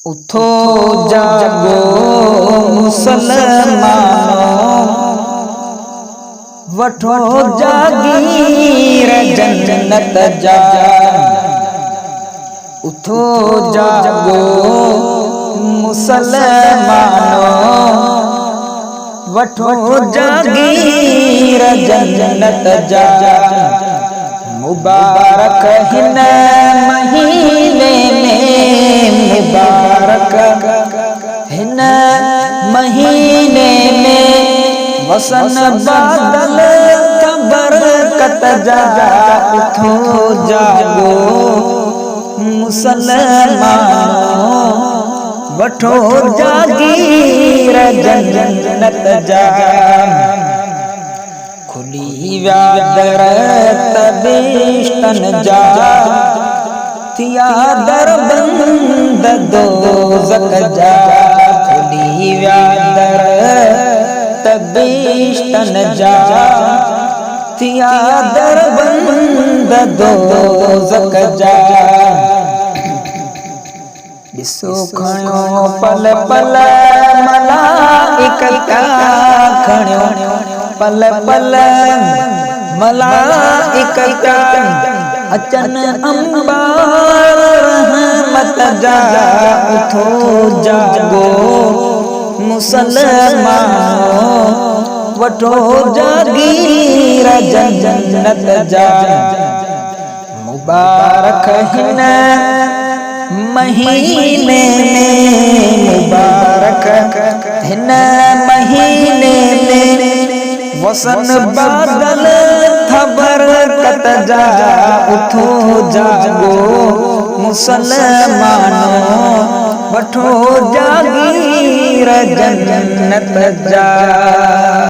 उठो जागो मुसलमानों, वठो जागीर जन्नत जा। उठो जागो मुसलमानों, वठो जागीर जन्नत जा। मुबारक हिन महीने में, मुबारक हिन महीने में वसन बादल बरकत जा। उठो जागो मुसलमानों, वठो जागीर जन्नत जा। खुली व्या दर तबीश्तन जा, थिया दर बंद दोज़ख जा। खुली व्या दर तबीश्तन जा, थिया दर बंद दोज़ख जा। ॾिसो खणो पल पल मलाइका, खणो पल पल मलाइका, अचन अंबार रहमत जा। उठो जागो मुसलमानों, वठो जागीर जन्नत जा। मुबारक हिन महीने में, मुबारक हिन महीने में वसन बादल बरकत जा। उठो जागो मुसलमानों, वठो जागीर जन्नत जा।